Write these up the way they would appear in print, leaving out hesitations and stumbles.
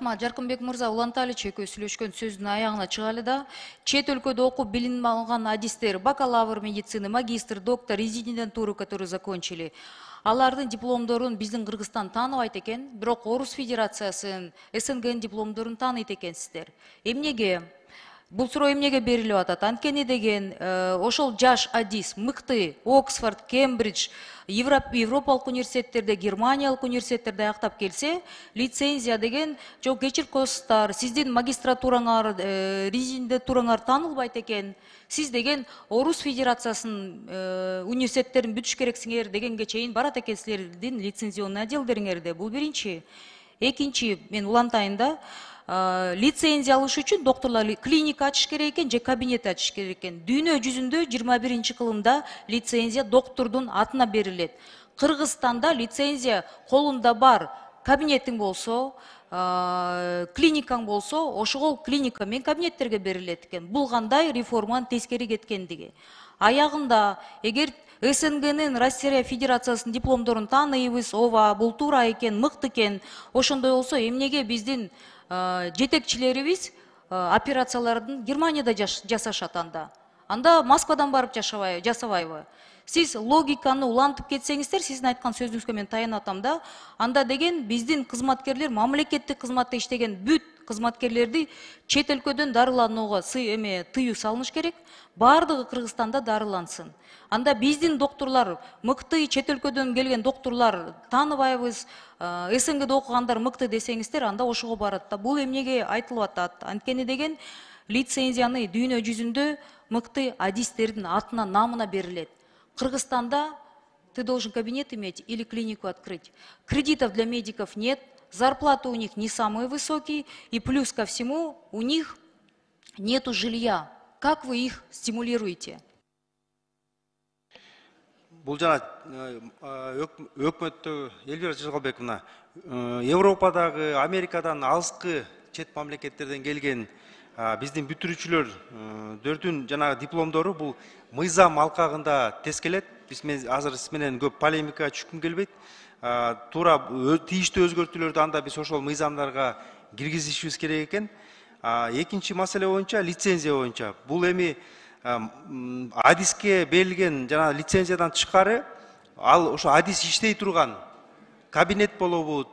Рахмат, Жаркынбек мырза, Уланталич экөө сүйлөшкөн сөздүн аягына чыгалы да. Чет өлкөдө окуп билим алган адистер, бакалавр медицины, магистр, доктор, резидентуру, которые закончили. Алардын дипломдорун биздин Кыргызстан тааныбайт экен, бирок Орус Федерациясын, СНГнын дипломдорун тааныйт экенсиздер. Эмнеге? Бул суроо эмнеге берилип атат? Анткени деген ошол жаш адис, мыкты Оксфорд, Кембридж, Европалык университеттерде, Германиялык университеттерде аяктап келсе, лицензия деген жоопкерчилик сиздин магистратураңар, резидентураңар таанылбайт экен. Сиз деген Орус Федерациясынын университеттерин бүтүш керексиңер дегенге чейин барат экен силердин лицензионный отделдериңерде. Бул биринчи. Экинчи, мен улантайын да. Лицензия алыш үчүн докторлор клиника ачыш керек экен, же кабинет ачыш керек экен. Дүйнө жүзүндө 21-кылымда лицензия доктордун атына берилет. Кыргызстанда лицензия колунда бар, кабинетиң болсо, клиникаң болсо, ошол клиника мен кабинеттерге берилет экен. Бул кандай реформанын тескери кеткендиги. Аягында эгер СНГнын Россия Федерациясынын дипломдорун тааныйбыз, ооба, бул туура экен, мыкты экен. Ошондой болсо эмнеге биздин жетекчилерибиз операциялардын Германияда жасашат анда. Анда Москвадан барып жасабайбы? Сиз логиканы улантып кетсеңиздер, сиздин айткан сөзүңүзгө мен таянып атам да. Анда деген биздин кызматкерлер, мамлекеттик кызматта иштеген бүт кызматкерлерди чет өлкөдөн дарыланууга тыюу салыныш керек. Бардыгы Кыргызстанда дарылансын. Анда биздин докторлор, мыкты чет өлкөдөн келген докторлор тааныбайбыз, СНГде окугандар мыкты десеңиздер, анда ошого барат да. Бул эмнеге айтылып атат? Анткени деген лицензияны дүйнө жүзүндө мыкты адистердин атына, намына берилет. Кыргызстанда ты должен кабинет иметь или клинику открыть. Кредитов для медиков нет, зарплаты у них не самые высокие, и плюс ко всему у них нету жилья. Как вы их стимулируете? Бул жана өкмөттө Элвира Жыргалбековна, Европадагы, Америкадан алыскы чет мамлекеттерден келген биздин бүтүрүүчүлөрдүн жанагы дипломдору бул мыйзам алкагында тескелет. Азыр сиз менен көп полемикага түшкүм келбейт. Туура тийиштүү өзгөртүүлөрдү анда биз ошол мыйзамдарга киргизишибиз керек экен. Экинчи маселе боюнча, лицензия боюнча. Бул эми адиске берилген жана лицензиядан тышкары, ал ошо адис иштей турган кабинет болобу,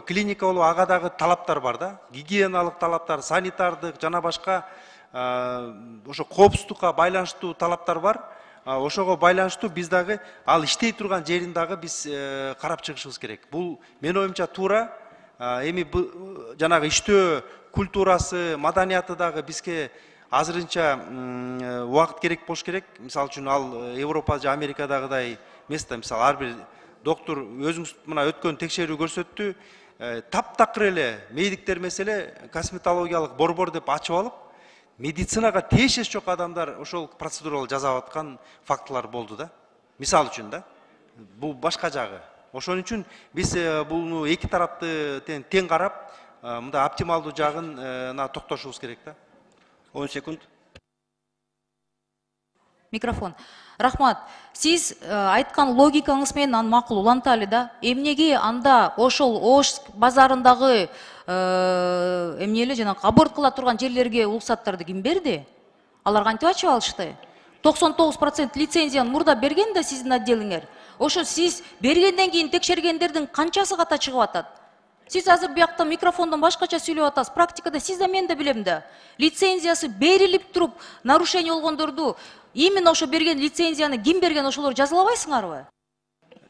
клиника болобу, ага дагы талаптар бар да. Гигиеналык талаптар, санитардык жана башка ошо коопсуздукка байланыштуу талаптар бар. Ошого байланыштуу биз дагы ал иштей турган жерин дагы биз карап чыгышыбыз керек. Бул менин оюмча туура. Эми жанагы иштөө культурасы, маданияты дагы бизге азырынча убакыт керек болуш керек. Мисалы үчүн ал Европа же Америкадагыдай место, мисалы ар бир доктор өзүңүз мына өткөн текшерүү көрсөттү. Таптакыр эле медиктер меселе косметологиялык борбор деп ачып алып, медицинага тиешеси жок адамдар ошол процедураларды жасап аткан фактылар болду да. Мисалы үчүн да. Бул башка жагы. Ошон үчүн биз буну эки тарапты тең карап, мындай оптималдуу жагына токтошубуз керек да. 10 секунд. Микрофон. Рахмат, сиз айткан логикаңыз менен аны макул уланталы да. Эмнеге анда ошол Ош базарындагы эмнеле жанагы аборт кыла турган жерлерге уруксаттарды ким берди? Алар кантип ачып алышты? 99% лицензияны мурда берген да сиздин отделиңер. Ошо сиз бергенден кийин текшергендердин канчасы ката чыгып атат? Сиз азыр биякта микрофондон башкача сүйлөп атасыз. Практикада сиз да мен да билем да. Лицензиясы берилип туруп, нарушение болгондорду именно ошо берген лицензияны ким берген ошолор жазалабайсыңарбы?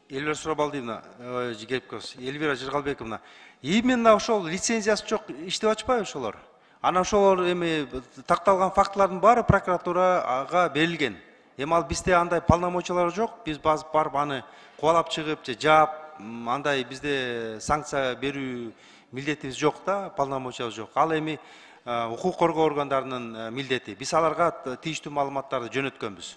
Элвира Сурабалдиевна, Элвира Жыргалбековна, именно ошол лицензиясы жок иштеп атышпайбы ошолор? Анан ошолор эми такталган фактылардын баары прокуратурага берилген. Эми ал бизде андай полномочиялар жок. Биз барып аны кубалап чыгып же жаап, андай бизде санкция берүү милдетибиз жок да, полномочиябыз жок. Ал эми укук коргоо органдарынын милдети. Биз аларга тийиштүү маалыматтарды жөнөткөнбүз.